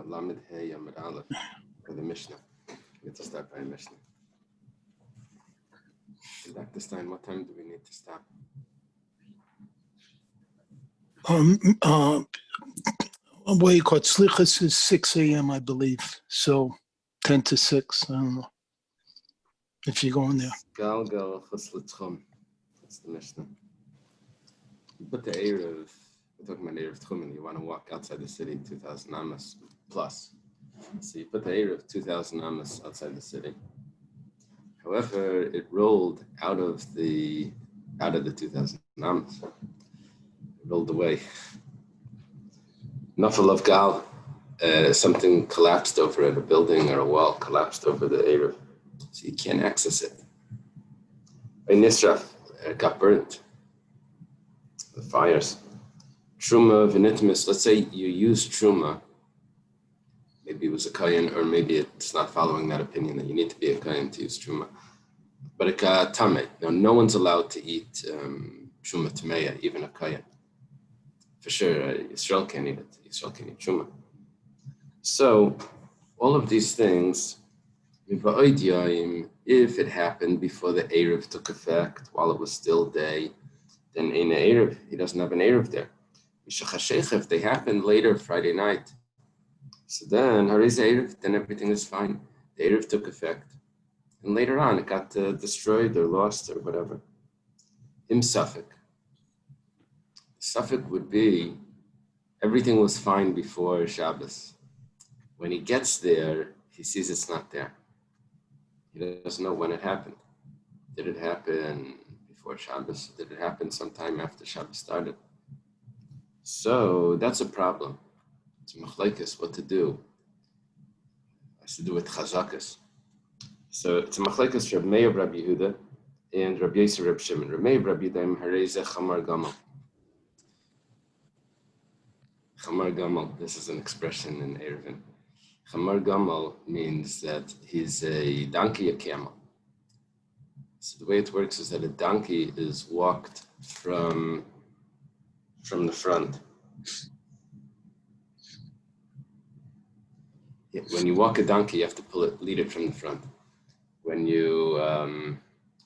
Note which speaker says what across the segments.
Speaker 1: Lamed Hey Amud Aleph for the Mishnah. We need to start by Mishnah. Dr. Stein, what time do we need to stop?
Speaker 2: Way called Slichas is 6 a.m. I believe. So 10 to 6. I don't know if you're going there.
Speaker 1: Galgal Chuslitzchum. That's the Mishnah. You put the Eruv, we're talking about Eruv Tchumen, you want to walk outside the city 2,000 Amos plus. So you put the Eruv 2,000 Amos outside the city. However, it rolled out of the 2,000 Amos. It rolled away. Nafal of Gal, something collapsed over it, a building or a wall collapsed over the Eruv. So you can't access it. By Nisraf, it got burnt. The fires. Truma v'nitmis, let's say you use Truma. Maybe it was a Kayan, or maybe it's not following that opinion that you need to be a Kayan to use Truma. But it got Tameh. Now, no one's allowed to eat Truma Tameya, even a Kayan. For sure, Yisrael can't eat it. Yisrael can eat Truma. So, all of these things, if it happened before the Eruv took effect, while it was still day, then in the Eruv, he doesn't have an Eruv there. If they happened later, Friday night, so then Hariz Eruv, then everything is fine. The Eruv took effect. And later on, it got destroyed or lost or whatever. Him Suffolk. Suffolk would be, everything was fine before Shabbos. When he gets there, he sees it's not there. He doesn't know when it happened. Did it happen before Shabbos? Did it happen sometime after Shabbos started? So that's a problem. It's machlekes, what to do. It has to do with chazakas. So it's a machlekes Reb Meir Rabbi Yehuda and Rabbi Yosef Reb Shimon. Reb Meir Rabbi Yehuda harei chamar gamal. Chamar gamal. This is an expression in Eiruvin. Chamar gamal means that he's a donkey, a camel. So the way it works is that a donkey is walked from the front. When you walk a donkey, you have to lead it from the front. When you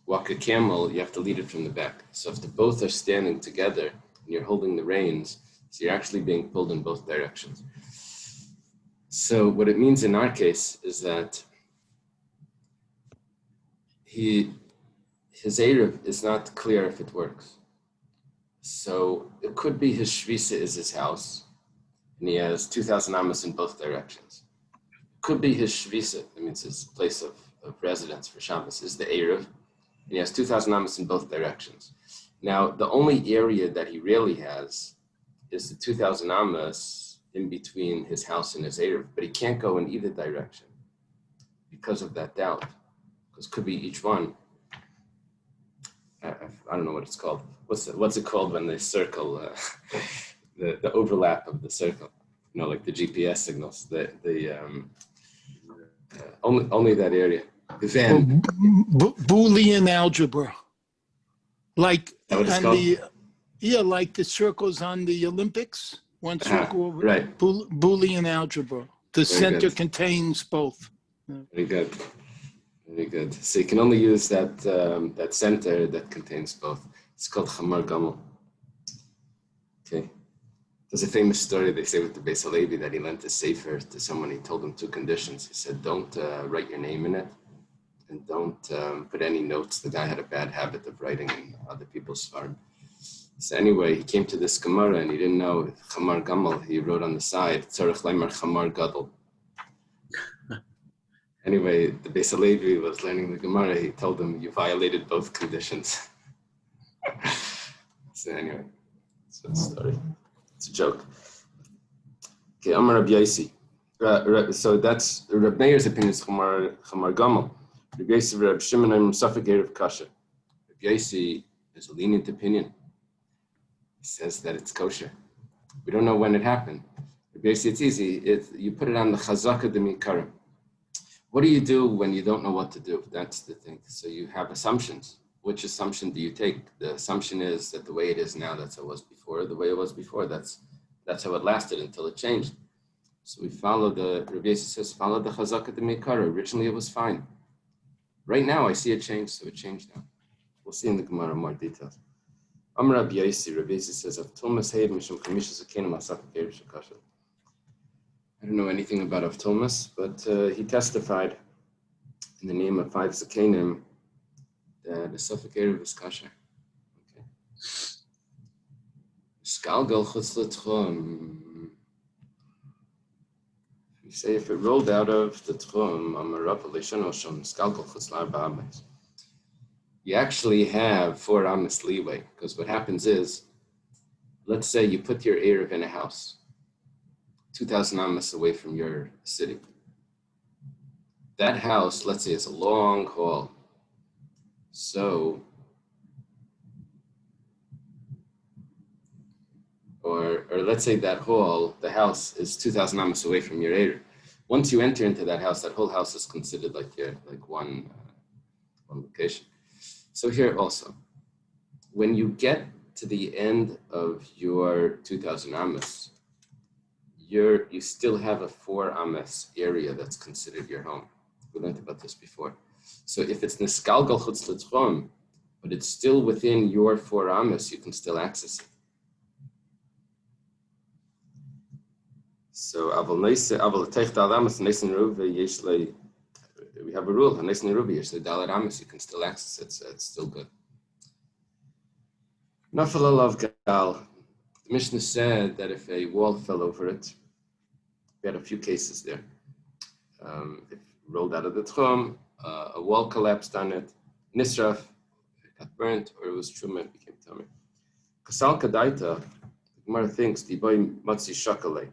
Speaker 1: walk a camel, you have to lead it from the back. So if the both are standing together and you're holding the reins, so you're actually being pulled in both directions. So what it means in our case is that his Eruv is not clear if it works. So it could be his Shvisa is his house, and he has 2,000 Amos in both directions. It could be his Shvisa, that means his place of residence for Shabbos, is the Eruv, and he has 2,000 Amos in both directions. Now, the only area that he really has is the 2,000 Amos in between his house and his Eruv, but he can't go in either direction because of that doubt, because it could be each one. I don't know what it's called. What's it called when they circle the overlap of the circle? You know, like the GPS signals. Only that area. Then
Speaker 2: Boolean algebra, like like the circles on the Olympics. One circle over
Speaker 1: right.
Speaker 2: Boolean algebra. The center contains both.
Speaker 1: Very good. Very good. So you can only use that center that contains both. It's called Chamar Gamal. Okay. There's a famous story they say with the Beis Halevi that he lent a sefer to someone. He told him two conditions. He said, don't write your name in it, and don't put any notes. The guy had a bad habit of writing in other people's farm. So anyway, he came to this Gemara and he didn't know Chamar Gamal. He wrote on the side, Tzarech Leimar Chamar Gadol. Anyway, the Beis Halevi was learning the Gemara. He told him, you violated both conditions. So anyway, that's the story. It's a joke. Okay, Amar Rabbi Yosi. So that's Rabbi Meir's opinion is Chamar Gamal. Rabbi Yosi, Rabbi Shimon, I'm Safek Erev Kasha. Rabbi Yosi is a lenient opinion. He says that it's kosher. We don't know when it happened. Rabbi Yosi, it's easy. You put it on the Chazaka de Mikara. What do you do when you don't know what to do? That's the thing. So you have assumptions. Which assumption do you take? The assumption is that the way it is now, that's how it was before. The way it was before, that's how it lasted until it changed. So we follow Rabbi Yossi says, follow the Chazaka de Meikara. Originally it was fine. Right now I see a change, so it changed now. We'll see in the Gemara more details. Amar Rabbi Yossi, Rabbi Yossi says, Avtolmas Heiv Mishum Kamishas Akenim Asaf Erev Shekasha. I don't know anything about Avtolmas, but he testified in the name of 5 Zakenim that the Safek Erev is kasher. Okay. Skalgal Chutz L'Tchum. You say if it rolled out of the Tchum, you actually have 4 amas leeway, because what happens is, let's say you put your Erev in a house, 2,000 amas away from your city. That house, let's say, is a long hall. So, or let's say that hall, the house is 2,000 amas away from your Erev. Once you enter into that house, that whole house is considered like one location. So here also, when you get to the end of your 2,000 amas, you still have a 4 amas area that's considered your home. We learned about this before. So if it's niskalgal chutz l'tchum, but it's still within your 4 amas, you can still access it. So we have a rule. You can still access it, so it's still good. Nafal alav gal. The Mishnah said that if a wall fell over it, we had a few cases there. It rolled out of the tchum, a wall collapsed on it, nisraf, it got burnt, or it was truma, it became tummy. Kasal kadaita, the Gemara thinks, the boy matzi shakale,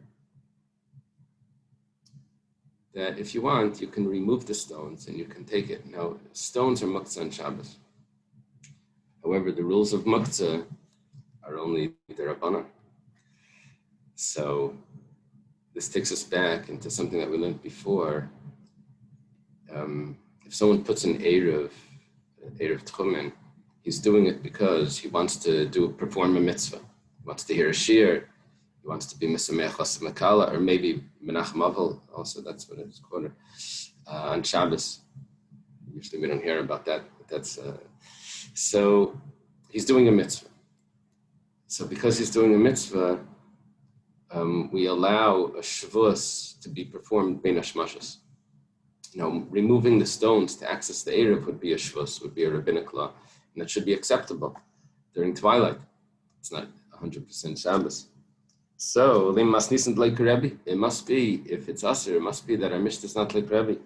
Speaker 1: that if you want, you can remove the stones and you can take it. Now, stones are muktzah on Shabbos. However, the rules of muktzah are only derabbanan. So this takes us back into something that we learned before. If someone puts an Erev Tchumen, he's doing it because he wants to perform a mitzvah. He wants to hear a shir. He wants to be Mesamech Makala, or maybe Menachem Avel, also that's what it's called, on Shabbos. Usually we don't hear about that, but that's, so he's doing a mitzvah. So because he's doing a mitzvah, we allow a Shavuos to be performed bein hashmashos. Removing the stones to access the Erev would be a Shavuos, would be a rabbinic law, and that should be acceptable during twilight. It's not 100% Shabbos. So, it must be, if it's Asr, it must be that our Mishnah is not like Rebbe.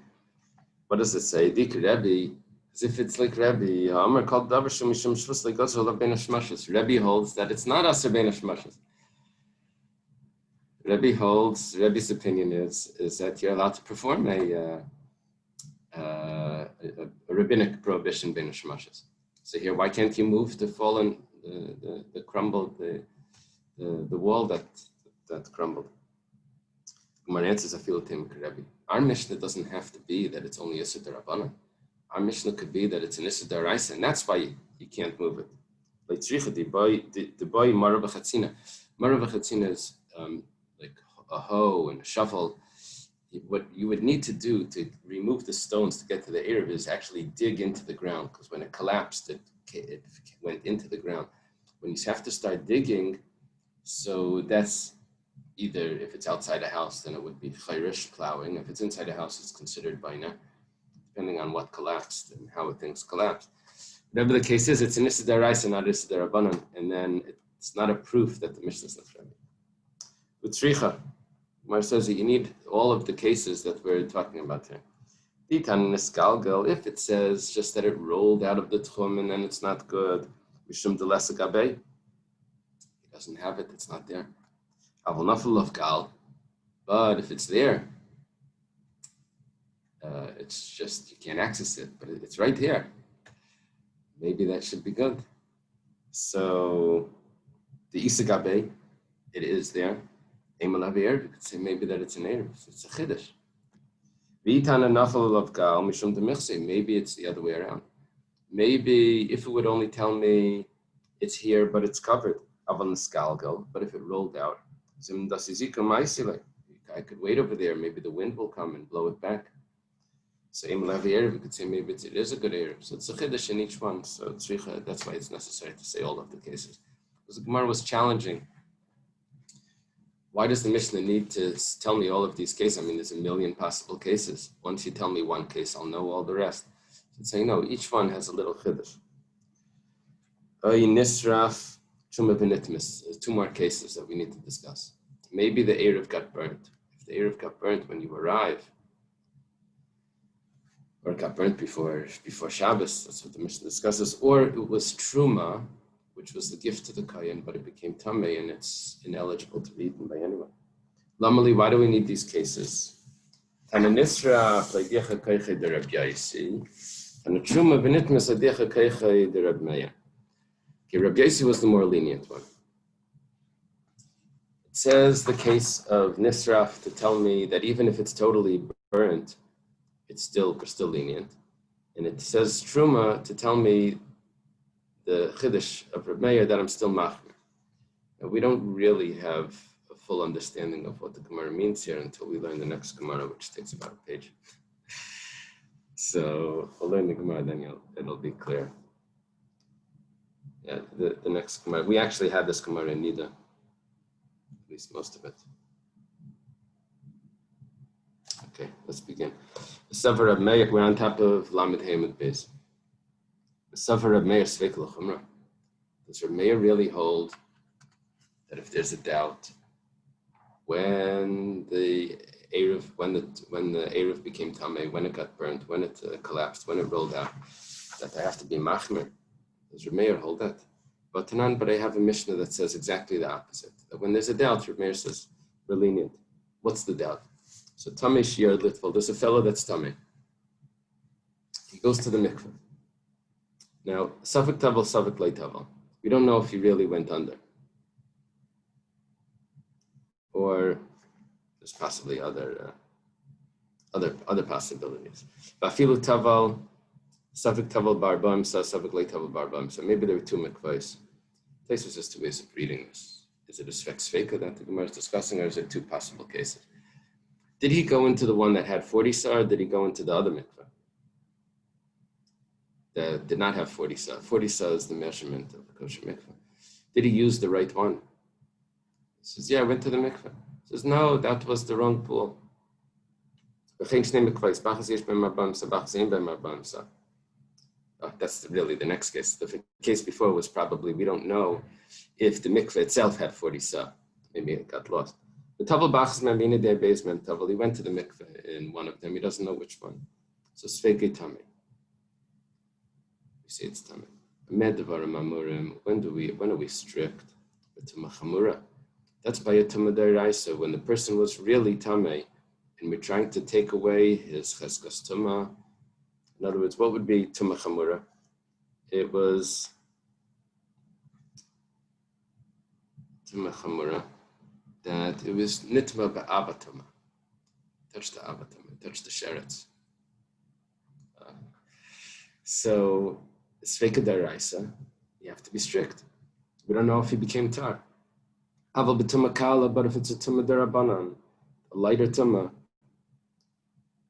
Speaker 1: What does it say? Dik Rebbe, as if it's like Rebbe. Amar called Davar Shemishim Shvus like Gozol of Bein Hashmashos. Rebbe holds that it's not Asr Bein Hashmashos. Rebbe's opinion is that you're allowed to perform a rabbinic prohibition Bein Hashmashos. So here, why can't you move the fallen, the crumbled, the wall that crumbled? Gemara answers, our Mishnah doesn't have to be that it's only Issur D'Rabbanan. Our Mishnah could be that it's an Issur D'Oraisa, and that's why you can't move it. Like the boy Marav Chatzina. Marav Chatzina is like a hoe and a shovel. What you would need to do to remove the stones to get to the Erev is actually dig into the ground, because when it collapsed, it went into the ground. When you have to start digging, so that's either, if it's outside a house, then it would be chayrish plowing. If it's inside a house, it's considered baina, depending on what collapsed and how things collapsed. Whatever the case is, it's an Issur D'Oraisa, not Issur D'Rabbanan, and then it's not a proof that the Mishnah is not Rebbe. With Tzricha, Mar says that you need all of the cases that we're talking about here. Ditan Niskalgal, if it says just that it rolled out of the Tchum and then it's not good, Mishum Delesa Gabe, he doesn't have it, it's not there. Avol Nafal of Gal, but if it's there, it's just, you can't access it, but it's right here. Maybe that should be good. So, the Isagabe, it is there. Eimalav Erev, you could say maybe that it's an Erev, it's a Chiddush. V'itana Nafal of Gal, Mishum Demichse, maybe it's the other way around. Maybe if it would only tell me it's here, but it's covered, Avon Skalgal, but if it rolled out, Zim Dasizika Maisile, I could wait over there. Maybe the wind will come and blow it back. So we could say maybe it is a good Eruv. So it's a chiddush in each one. So that's why it's necessary to say all of the cases. Because the Gemara was challenging. Why does the Mishnah need to tell me all of these cases? I mean, there's a million possible cases. Once you tell me one case, I'll know all the rest. So it's saying, no, each one has a little chiddush. Nisraf, Truma Benitmis. There's two more cases that we need to discuss. Maybe the Eruv got burnt. If the Eruv got burnt when you arrive, or it got burnt before Shabbos, that's what the Mishnah discusses, or it was Truma, which was the gift to the Kayan, but it became Tameh and it's ineligible to be eaten by anyone. Lamali, why do we need these cases? Tana Nisra, Pleidicha Keiche de Reb Yaisi, and the Truma Benitmis Adicha Keiche de Reb Meir. Okay, Reb Yaisi was the more lenient one. It says the case of Nisraf to tell me that even if it's totally burnt, we're still lenient. And it says Truma to tell me the Chiddush of Reb Meir that I'm still machmir. And we don't really have a full understanding of what the Gemara means here until we learn the next Gemara, which takes about a page. So we'll learn the Gemara, then it'll be clear. Yeah, the next Gemara. We actually had this Gemara in Nida, at least most of it. Okay, let's begin. The Sefer Reb Meir, we're on top of Lamed Hamid Beis. The Sefer Reb Meir Sveik L'Chumra. Does Reb Meir really hold that if there's a doubt when the Eruv became Tameh, when it got burnt, when it collapsed, when it rolled out, that I have to be machmir? Does Reb Meir hold that? But I have a Mishnah that says exactly the opposite. That when there's a doubt, Reb Meir says, we're lenient. What's the doubt? So Tameh Shiar Litval, there's a fellow that's Tameh. He goes to the mikveh. Now, Safek Tavel, Safek Lei Tavel. We don't know if he really went under. Or there's possibly other possibilities. Vafilu Tavel, Safek Tavel Bar Bamsa, Safek Lei Tavel Bar Bamsa. Maybe there were two mikvahs. This was just two ways of reading this. Is it a Svek Sveka that the Gemara is discussing, or is it two possible cases? Did he go into the one that had 40 sa, or did he go into the other mikvah that did not have 40 sa? 40 sa is the measurement of the kosher mikvah. Did he use the right one? He says, yeah, I went to the mikvah. He says, no, that was the wrong pool. That's really the next case. The case before was probably, we don't know if the mikvah itself had 40 sa. Maybe it got lost. The Tavel Bach's Mamina de basement Tavel, he went to the mikveh in one of them. He doesn't know which one. So Sveke Tameh. We say it's Tameh. Medvarim Amurim. When are we strict? But Machamura. That's by a Tameh Deraisa, when the person was really Tameh, and we're trying to take away his Cheskas Tumah. In other words, what would be Tumah Chamura? It was Tumah Chamura. That it was nitma ba'abatama. Touch the abatama, touch the sheretz. So, Sveka Daraisa, you have to be strict. We don't know if he became tar. Aval b'tuma kala, but if it's a tuma darabanan, a lighter tuma.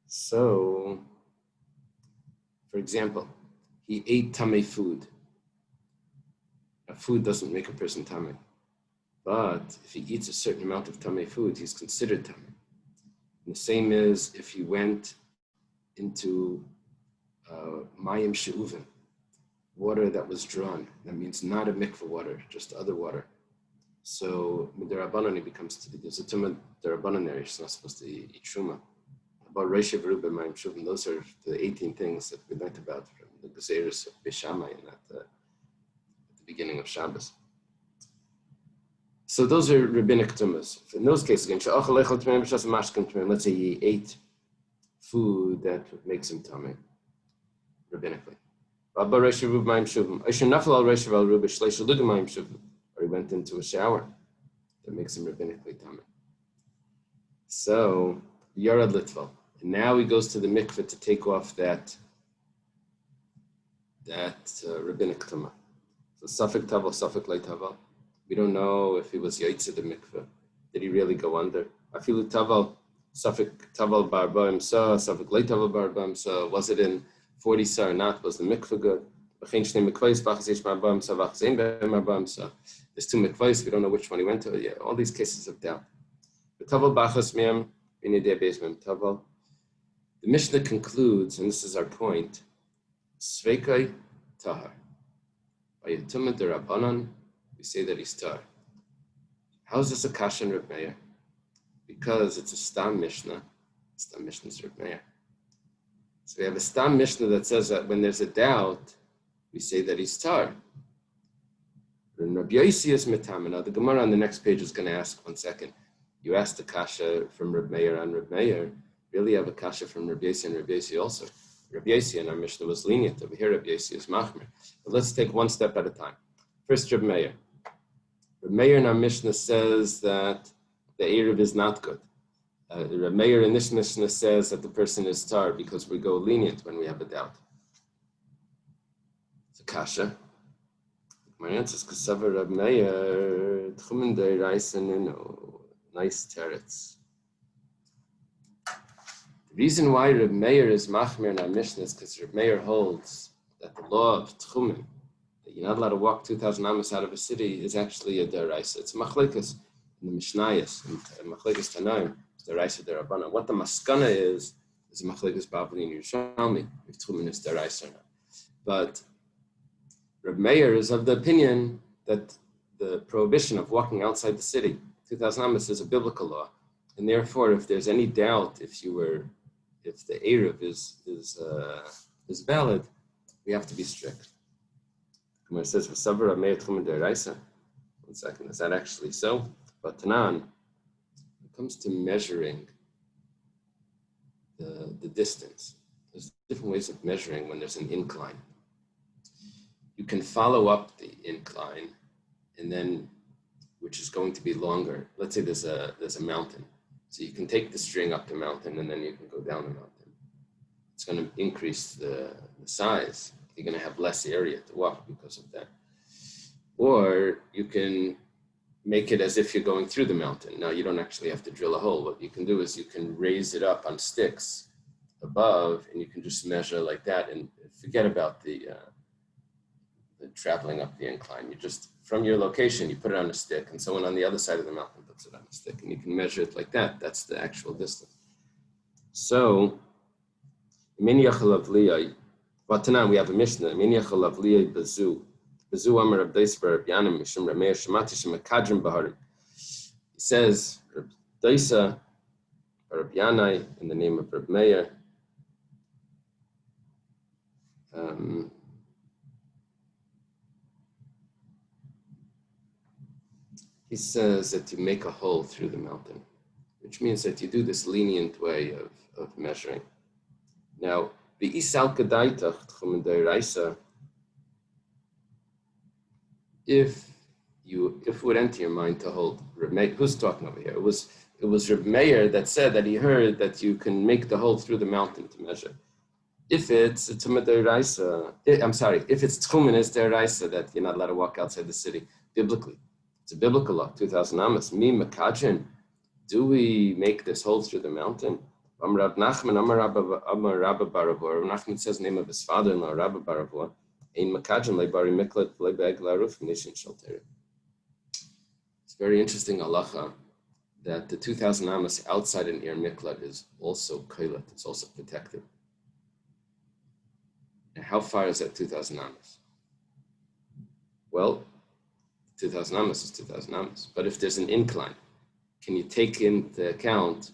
Speaker 1: So, for example, he ate tamei food. A food doesn't make a person tamei. But if he eats a certain amount of tamei food, he's considered tamei. And the same is if he went into mayim she'uvin, water that was drawn. That means not a mikveh water, just other water. So midirabanan he becomes, there's a tumah derabanan there, he's not supposed to eat truma. About Reisha Veruba mayim shuvin, those are the 18 things that we learned about from the Gezeirus of Bishamai at the beginning of Shabbos. So those are rabbinic tumas. In those cases, let's say he ate food that makes him tummy, rabbinically. Or he went into a shower that makes him rabbinically tummy. So, Yarad Litval. And now he goes to the mikveh to take off that rabbinic tumah. So Safek Tavel, Safek Lei Tavel. We don't know if he was Yaitse the mikveh. Did he really go under? Afilu taval, Safik taval bar ba'imsa, Safik lei taval bar ba'imsa. Was it in 40 sa or not? Was the mikveh good? There's two mikvahs, we don't know which one he went to. Yeah, all these cases of doubt. The Mishnah concludes, and this is our point, Sveikai Tahar. By Yatumah Derabanan, we say that he's Tahar. How is this a Kasha and Reb Meir? Because it's a Stam Mishnah. Stam Mishnah is Reb Meir. So we have a Stam Mishnah that says that when there's a doubt, we say that he's tar. Rabbi Yossi is mitam. Now the Gemara on the next page is going to ask, 1 second, you asked the kasha from Reb Meir on Reb Meir. Really have a kasha from Rabbi Yossi and Rabbi Yossi also. Rabbi Yossi in our Mishnah was lenient. Over here, Rabbi Yossi is machmer. But let's take one step at a time. First, Reb Meir. Reb Meir in our Mishnah says that the Eruv is not good. Reb Meir in this Mishnah says that the person is tar because we go lenient when we have a doubt. Kasha. My answer is Kasava Rab Meir, Tchumen de Reisen, nice terets. The reason why Rab Meir is Machmir in our Mishnah is because Rab Meir holds that the law of Tchumen, that you're not allowed to walk 2,000 amos out of a city, is actually a deraisa. It's a machlekes in the Mishnayos, and machlekes Tanaim, it's deraisa derabana. What the maskana is a machlekes Bavli and Yerushalmi, if Tchumen is deraisa or not. But Reb Meir is of the opinion that the prohibition of walking outside the city, 2,000 amos, is a biblical law, and therefore, if there's any doubt if the Eruv is valid, we have to be strict. When it says v'savar Reb Meir tchumen deraisa, 1 second, is that actually so? But Tanan, when it comes to measuring the distance, there's different ways of measuring when there's an incline. You can follow up the incline, and then, which is going to be longer. Let's say there's a mountain, so you can take the string up the mountain, and then you can go down the mountain. It's going to increase the size. You're going to have less area to walk because of that. Or you can make it as if you're going through the mountain. Now you don't actually have to drill a hole. What you can do is you can raise it up on sticks above, and you can just measure like that, and forget about the traveling up the incline. You just, from your location, you put it on a stick, and someone on the other side of the mountain puts it on a stick, and you can measure it like that. That's the actual distance. So, Min Yachalav Liyai, Vatanan, we have a Mishnah, Min Yachalav Liyai Bazu, Bazu Amar Rab Daisa Bar Rab Yanim, Mishum Rab Meir Shemati Shemakadrim Baharim. He says, Rab Daisa Bar Rab Yanai, in the name of Rab Meir, he says that you make a hole through the mountain, which means that you do this lenient way of measuring. Now, the Isal Kadaitach Tchumen Deiraisa, if it would enter your mind to hold Reb Meir, who's talking over here? It was Reb Meir that said that he heard that you can make the hole through the mountain to measure. If it's Tchumen Deiraisa, if it's Tchumen is Deiraisa, that you're not allowed to walk outside the city, biblically. It's a biblical law, 2,000 amos. Mi makajin, do we make this hole through the mountain? Rab Nachman, Amar Rabba Baravor. Rab Nachman says the name of his father-in-law, Rabba Baravor. Ein makajin lebari miklat lebeg laruf nishin shalter. It's very interesting halacha that the 2,000 amos outside an ear miklat is also kailat. It's also protected. And how far is that 2,000 amos? Well, 2,000 amos is 2,000 amos. But if there's an incline, can you take into account,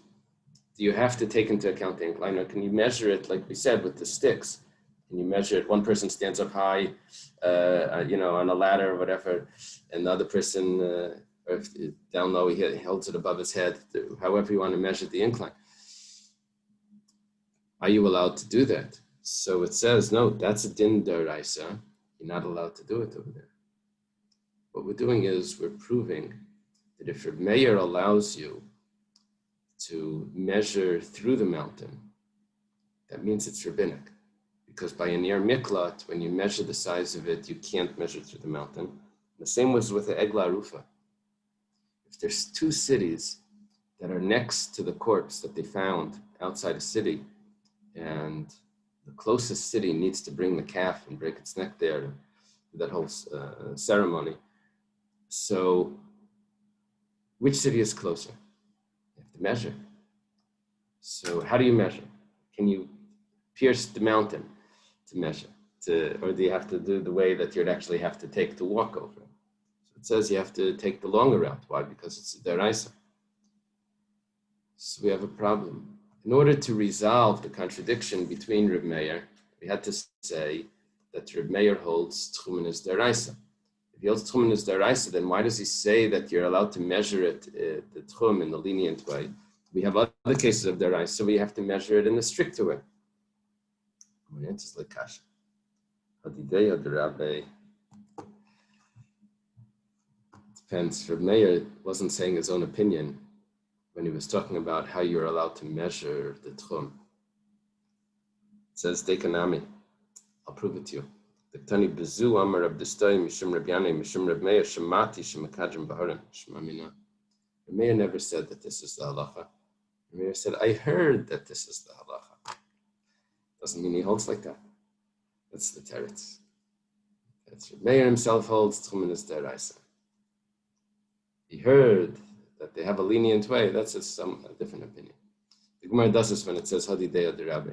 Speaker 1: do you have to take into account the incline, or can you measure it, like we said, with the sticks? Can you measure it? One person stands up high, on a ladder or whatever, and the other person, or if down low, he holds it above his head, however you want to measure the incline. Are you allowed to do that? So it says, no, that's a din deraisa. You're not allowed to do it over there. What we're doing is we're proving that if Reb Meir allows you to measure through the mountain, that means it's rabbinic. Because by a near miklat, when you measure the size of it, you can't measure through the mountain. The same was with the Egla Rufa. If there's two cities that are next to the corpse that they found outside a city, and the closest city needs to bring the calf and break its neck there, that whole ceremony. So which city is closer? You have to measure. So how do you measure? Can you pierce the mountain to measure? Or do you have to do the way that you'd actually have to take to walk over it? So it says you have to take the longer route. Why? Because it's deraisa. So we have a problem. In order to resolve the contradiction between Reb Meir, we had to say that Reb Meir holds Tchumen is deraisa. If he holds Tchumen is deraisa, then why does he say that you're allowed to measure it, the Tchum, in the lenient way? We have other cases of deraisa, so we have to measure it in a stricter way. Depends. Reb Meir wasn't saying his own opinion when he was talking about how you're allowed to measure the Tchum. It says, Dekanami. I'll prove it to you. The Tani Bezu Amar Rab Distoi Mishum Rab Yanei Mishum Rab Meir Shemati Shemakadrim Baharim Shemamina. Rab Meir never said that this is the halacha. Rab Meir said, I heard that this is the halacha. Doesn't mean he holds like that. That's the teretz. That's Rab Meir himself holds Tchumen is deraisa. He heard that they have a lenient way. That's a different opinion. The Gemara does this when it says Hadi Deya de Rabbi.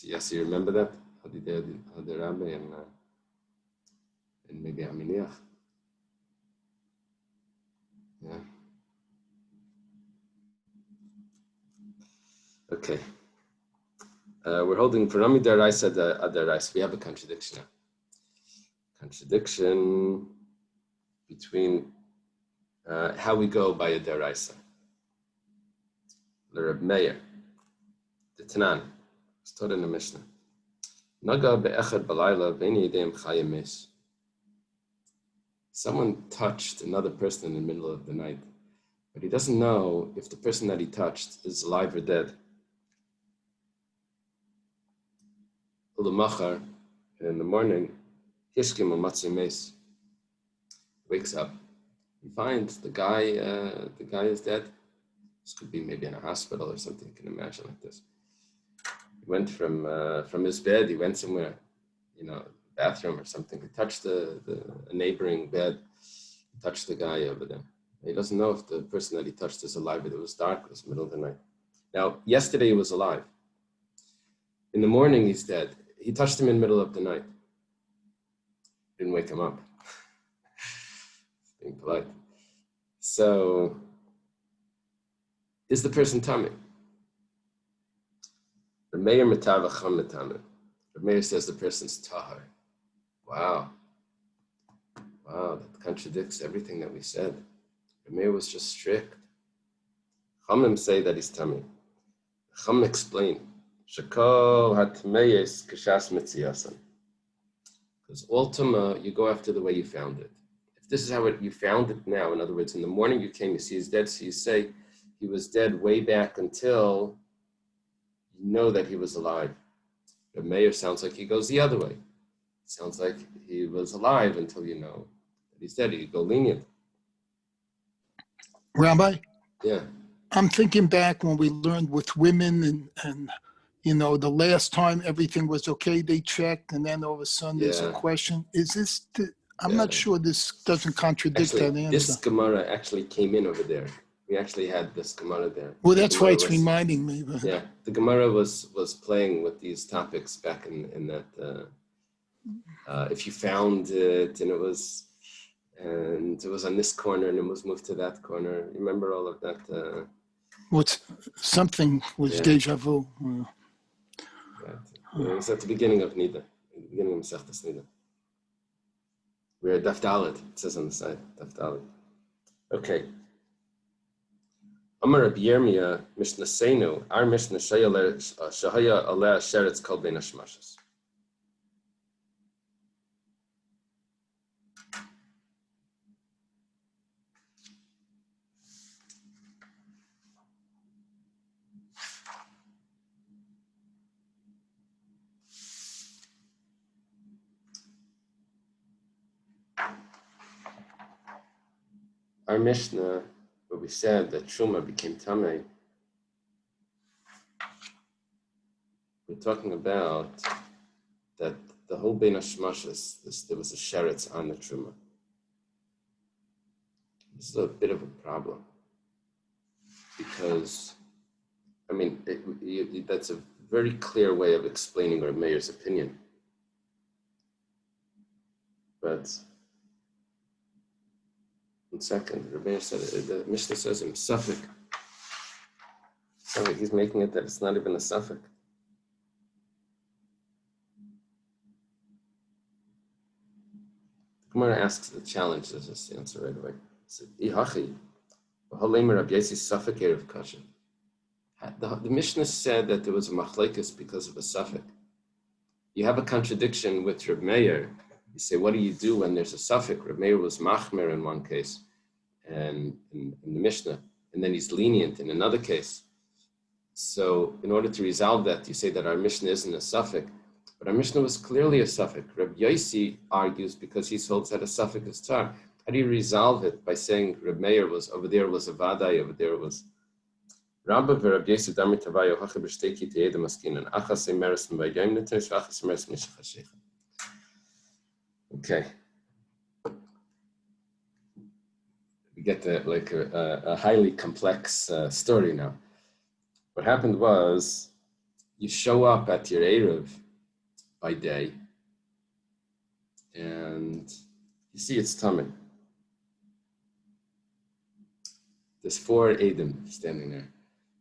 Speaker 1: Yes, you remember that? Hadi Deya de Rabbi and maybe Aminiach. Yeah. Okay. We're holding for Rami Deraisa Deraisa. We have a contradiction now. Contradiction between how we go by a deraisa. The Reb Meir, the Tanan, it's taught in the Mishnah. Naga be'echad balayla v'eni yedem chayim mes. Someone touched another person in the middle of the night, but he doesn't know if the person that he touched is alive or dead. Ulamachar, in the morning, hishkim u'matzi mes. Wakes up. You find the guy is dead. This could be maybe in a hospital or something. You can imagine like this. He went from his bed. He went somewhere, bathroom or something. He touched a neighboring bed. He touched the guy over there. He doesn't know if the person that he touched is alive, but it was dark. It was the middle of the night. Now, yesterday he was alive. In the morning he's dead. He touched him in the middle of the night. Didn't wake him up. Being polite. So, is the person tummy? The Meir Metav Acham Metamer. The Meir says the person's tahar. Wow, that contradicts everything that we said. The Meir was just strict. Chamim say that he's tummy. Chum explain. Shakol hatmeyes kashas mitziyasan. Because all tumah, you go after the way you found it. This is how you found it now. In other words, in the morning you came, you see he's dead, so you say he was dead way back until you know that he was alive. The Meir sounds like he goes the other way. It sounds like he was alive until you know that he's dead. You go lenient.
Speaker 2: Rabbi?
Speaker 1: Yeah.
Speaker 2: I'm thinking back when we learned with women and the last time everything was okay, they checked, and then all of a sudden there's a question. Is this I'm not sure this doesn't contradict that answer.
Speaker 1: This Gemara actually came in over there. We actually had this Gemara there.
Speaker 2: Well, that's why it's reminding me. But...
Speaker 1: Yeah, the Gemara was playing with these topics back in that. If you found it and it was on this corner and it was moved to that corner. You remember all of that?
Speaker 2: Something was deja vu.
Speaker 1: Right. It was at the beginning of Nida, beginning of Masechtas Nida. We're at Daf Dalet. It says on the side, Daf Dalet. Okay. Amar Rabbi Yirmiyah Mishnah Seinu, our Mishnah Shahaya Aleh Sheretz Kol Bein Hashmashas. Our Mishnah said that Truma became Tameh, we're talking about that the whole Bein HaShmashos, there was a sheretz on the Truma. This is a bit of a problem because, I mean, that's a very clear way of explaining Reb Meir's opinion. But, one second, Reb Meir said, the Mishnah says him, Suffolk. He's making it that it's not even a Suffolk. Gemara asks the challenge, there's this answer right away. The Mishnah said that there was a machlekes because of a suffix. You have a contradiction with Reb Meir. You say, what do you do when there's a suffix? Reb Meir was machmer in one case, and in the Mishnah, and then he's lenient in another case. So in order to resolve that, you say that our Mishnah isn't a suffix, but our Mishnah was clearly a suffix. Reb Yossi argues because he holds that a suffix is tar. How do you resolve it by saying Reb Meir was over there was a vadai, over there was Rabba v'Reb Yossi damar tavayo hacha b'shteki te'eda maskinan achas emeres m'vayim netesh v'achas emeres m'shachashich. Okay. We get a highly complex story now. What happened was you show up at your Eruv by day and you see it's Tameh. There's 4 Eidim standing there.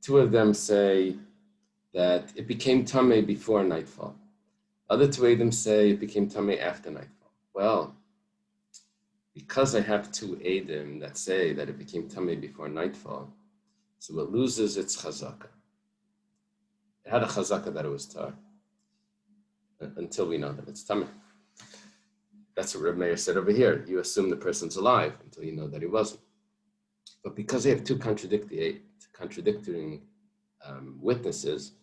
Speaker 1: 2 of them say that it became Tameh before nightfall. Other 2 Eidim say it became Tameh after nightfall. Well, because I have 2 Eidim that say that it became Tameh before nightfall, so it loses its chazaka. It had a chazaka that it was tar, until we know that it's Tameh. That's what Reb Meir said over here. You assume the person's alive until you know that he wasn't. But because they have 2 contradicting witnesses,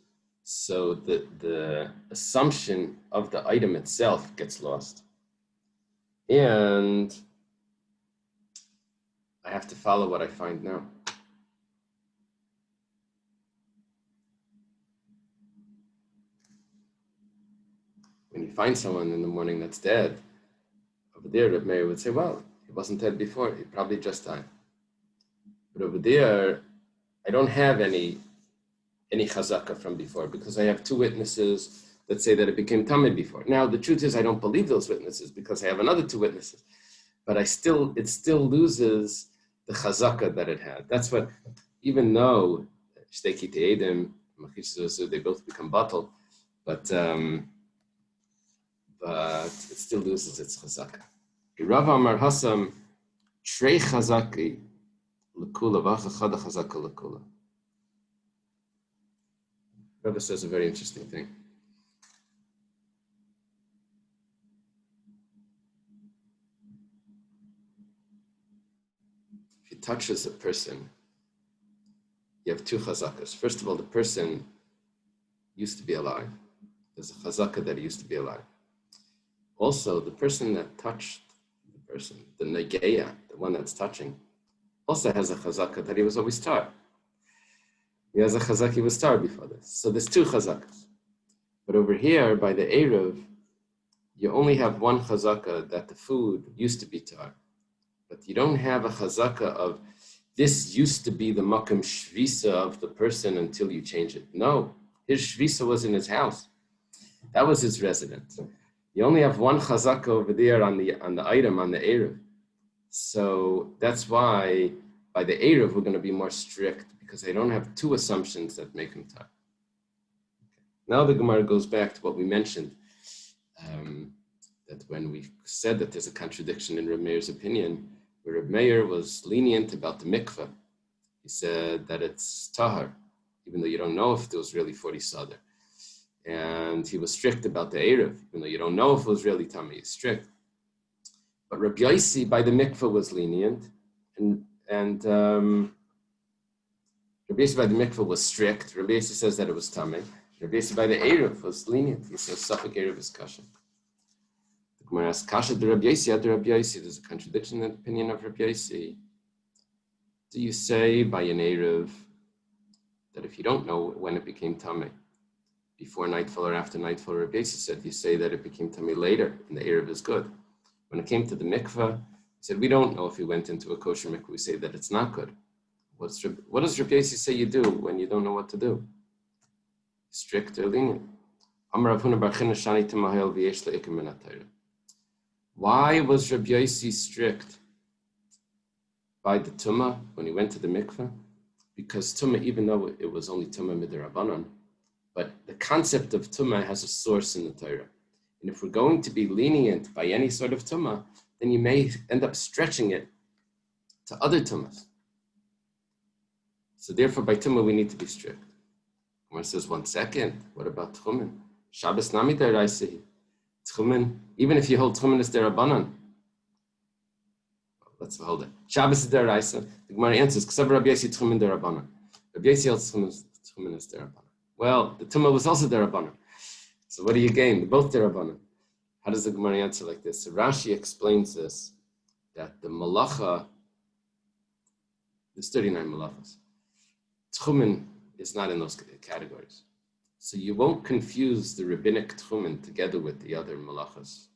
Speaker 1: so the assumption of the item itself gets lost. And I have to follow what I find now. When you find someone in the morning that's dead, over there, Reb Meir would say, well, he wasn't dead before, he probably just died. But over there, I don't have any chazaka from before because I have 2 witnesses that say that it became Tameh before. Now, the truth is I don't believe those witnesses because I have another 2 witnesses. But it still loses the chazaka that it had. That's what, even though Shteki Te'edim, they both become batal, but it still loses its chazaka. Rav Amar Hassam, Trei Chazaki, L'kula v'acha chada chazaka l'kula. Rebbe says a very interesting thing. If he touches a person, you have 2 chazakas. First of all, the person used to be alive. There's a chazaka that he used to be alive. Also, the person that touched the person, the negeya, the one that's touching, also has a chazaka that he was always tar. He has a chazaka he was tar before this. So there's 2 chazakas. But over here, by the Eruv, you only have 1 chazaka that the food used to be tar. But you don't have a chazaka of this used to be the makam shvisa of the person until you change it. No, his shvisa was in his house. That was his residence. You only have 1 chazaka over there on the item, on the Eruv. So that's why by the Eruv we're going to be more strict because they don't have 2 assumptions that make him tar. Now the Gemara goes back to what we mentioned, that when we said that there's a contradiction in Reb Meir's opinion, where Reb Meir was lenient about the mikveh. He said that it's tahar, even though you don't know if there was really 40 sadr. And he was strict about the Eruv, even though you don't know if it was really Tameh, he's strict. But Rabbi Yossi by the mikveh was lenient, and Rabbi Yossi by the mikveh was strict. Rabbi Yossi says that it was Tameh. Rabbi Yossi by the Eruv was lenient. He says Suffolk Eruv is kasha. The Gemara asks, kasha de Rabbi Yossi, ad Rabbi Yossi. There's a contradiction in the opinion of Rabbi Yossi. Do you say by an Eruv that if you don't know when it became Tameh, before nightfall or after nightfall, Rabbi Yossi said, you say that it became Tameh later and the Eruv is good. When it came to the mikveh, he said, we don't know if he went into a kosher mikveh. We say that it's not good. What does Rabbi Yossi say you do when you don't know what to do? Strict or lenient? Why was Rabbi Yossi strict by the Tumah when he went to the mikveh? Because Tumah, even though it was only Tumah midirabanan, but the concept of Tumah has a source in the Torah. And if we're going to be lenient by any sort of Tumah, then you may end up stretching it to other Tumahs. So therefore, by Tumah, we need to be strict. Gemara says, 1 second, what about Tchumen? Shabbos nami deraisa. Tchumen, even if you hold Tchumen as derabanan. Let's hold it. Shabbos is deraisa. The Gemara answers, Ksav Rabbi Yossi Tchumen derabanan. Rabbi Yossi holds Tchumen as derabanan. Well, the Tumah was also derabanan. So what do you gain? They're both derabanan. How does the Gemara answer like this? So Rashi explains this, that the malacha, there's 39 malachas. Tchumen is not in those categories. So you won't confuse the rabbinic tchumen together with the other malachas.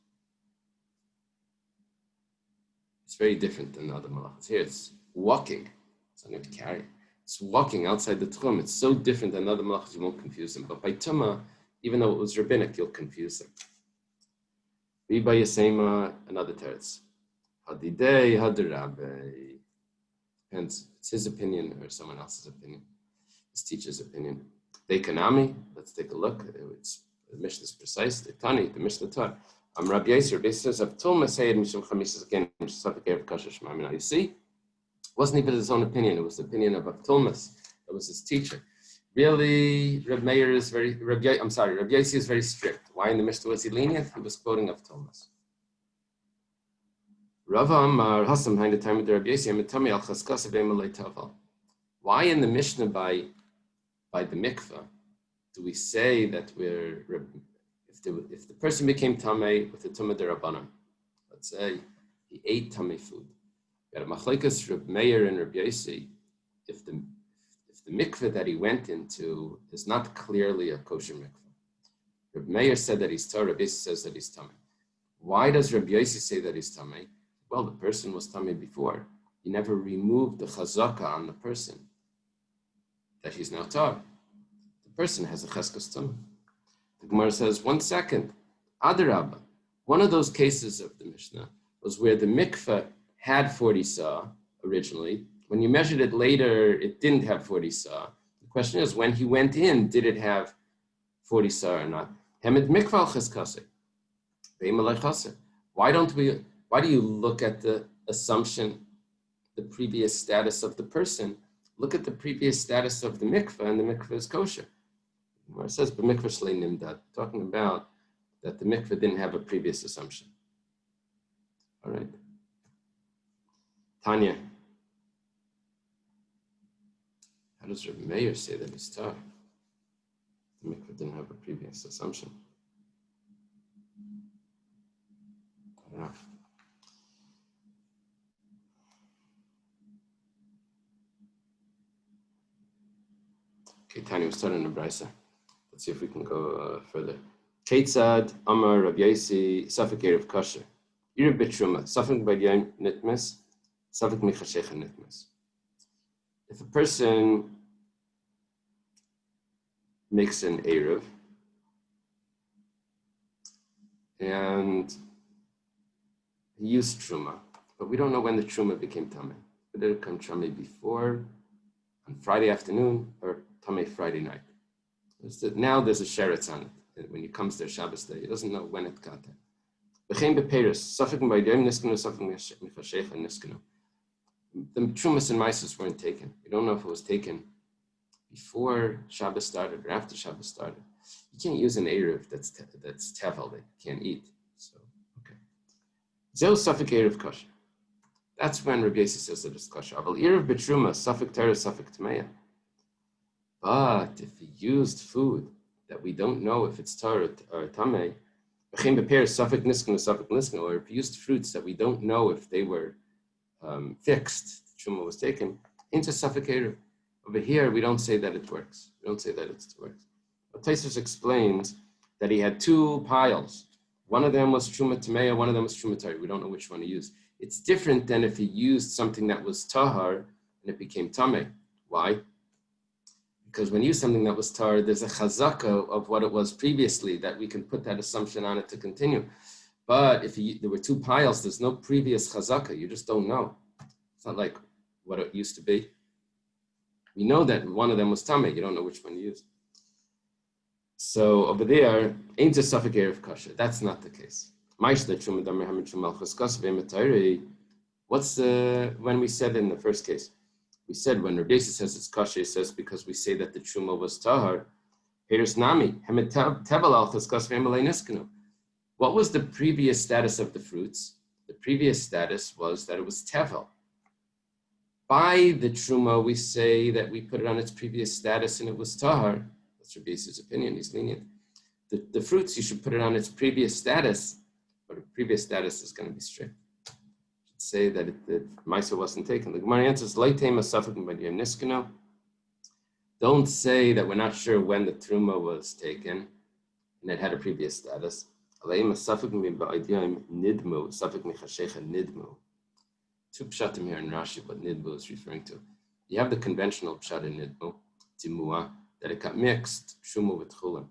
Speaker 1: It's very different than the other malachas. Here it's walking. It's not even carrying. It's walking outside the tchum. It's so different than other malachas, you won't confuse them. But by tumah, even though it was rabbinic, you'll confuse them. By Yasema, another teretz. Hadidei hadirabe. Hence, it's his opinion or someone else's opinion. His teacher's opinion. Dekanami, let's take a look. It's, the Mishnah is precise. The Tani, the Mishnah taught. Rabbi Yossi. Rabbi Yossi says, "Of Tulma Seid Mishum Chamisas again, Suffik Erev Kasher Shema." You see, it wasn't even his own opinion. It was the opinion of Tulmas. That was his teacher. Really, Rabbi Meir is Rabbi Yossi is very strict. Why in the Mishnah was he lenient? He was quoting of Tulmas. Rava Amar Hassam behind the time of the Rabbi Yossi. Amitami Al Chaskas Aveimalei Taval. Why in the Mishnah by the mikveh do we say that if the person became tamei with the tumah derabanan, let's say he ate tamei food, we had a machlekes Rabbi Meir and Rabbi Yossi, if the mikveh that he went into is not clearly a kosher mikveh. Rabbi Meir said that he's tamei, Rabbi Yossi says that he's tamei. Why does Rabbi Yossi say that he's tamei? Well, the person was tamei before. He never removed the chazaka on the person that he's now tar. The person has a cheskas tumah. The Gemara says, 1 second, Adarabba. One of those cases of the Mishnah was where the mikveh had 40 sah originally. When you measured it later, it didn't have 40 sah. The question is, when he went in, did it have 40 sah or not? Hemed mikveh cheskase. Why do you look at the assumption, the previous status of the person? Look at the previous status of the mikveh, and the mikveh is kosher. Where it says b'mikveh shlei nimdad, talking about that the mikveh didn't have a previous assumption. All right. Tanya, how does Rabbi Meir say that it's tar? The mikveh didn't have a previous assumption. I don't know. Okay, Tanya, we're starting in Brisa. Let's see if we can go further. Keitzad Amar Rabbi Yossi Safek Erev Kasher. Erev B'Truma Safek B'Yom Nitmes Safek Michashecha Nitmes. If a person makes an Erev and he used Truma, but we don't know when the Truma became Tameh. Did it come Tameh before, on Friday afternoon, or Tameh Friday night? Now there's a sheretz on it. When it comes to Shabbos day, he doesn't know when it got there. The Trumas and Mises weren't taken. We don't know if it was taken before Shabbos started or after Shabbos started. You can't use an Erev that's tevel, they can't eat. So, okay. Zeu Safek Erev Kosher. That's when Rabbi Yossi says that it's kosher. Aval Erev B'Truma, Safek Torah, Safek Tmeya. But if he used food that we don't know if it's tar or tamei, or if he used fruits that we don't know if they were fixed, truma was taken, Ain't a suffix Eruv. Over here, we don't say that it works. We don't say that it works. But Tosfos explains that he had two piles. One of them was Truma Tameya, one of them was Truma Tahar. We don't know which one he used. It's different than if he used something that was Tahar and it became Tameh. Why? Because when you use something that was Tahar, there's a chazaka of what it was previously that we can put that assumption on it to continue. But if there were two piles, there's no previous chazaka. You just don't know. It's not like what it used to be. We know that one of them was Tameh. You don't know which one you used. So over there, ain't a suffix Eruv kasha. That's not the case. What's when we said in the first case? We said when Rabbi Yossi says it's kasha, he says because we say that the truma was tahar. Here's nami. What was the previous status of the fruits? The previous status was that it was tevel. By the truma, we say that we put it on its previous status and it was tahar. That's Rabbi Yossi's opinion. He's lenient. The fruits, you should put it on its previous status, but the previous status is going to be strict. You should say that the Maisa wasn't taken. The Gemara answers, don't say that we're not sure when the truma was taken and it had a previous status. Two pshatim here in Rashi, what nidmu is referring to. You have the conventional pshat in nidmu, timua, that it got mixed, truma with chulim.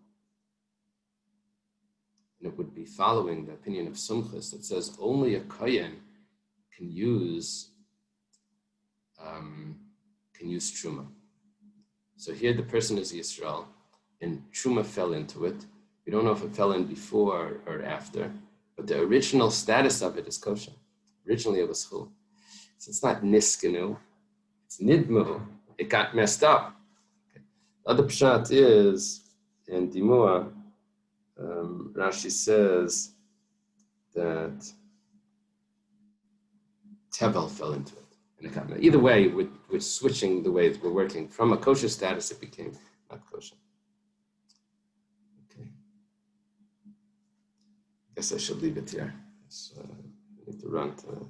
Speaker 1: And it would be following the opinion of Sumchus that says only a kohen can use truma. So here the person is Yisrael, and truma fell into it. We don't know if it fell in before or after, but the original status of it is kosher. Originally it was chul. So it's not niskenu, it's nidmu. It got messed up. Okay. The other pshat is in Dimua. Rashi says that tevel fell into it. And it got messed. Either way, we're switching the way we're working. From a kosher status, it became not kosher. Okay. I guess I should leave it here. I need to run to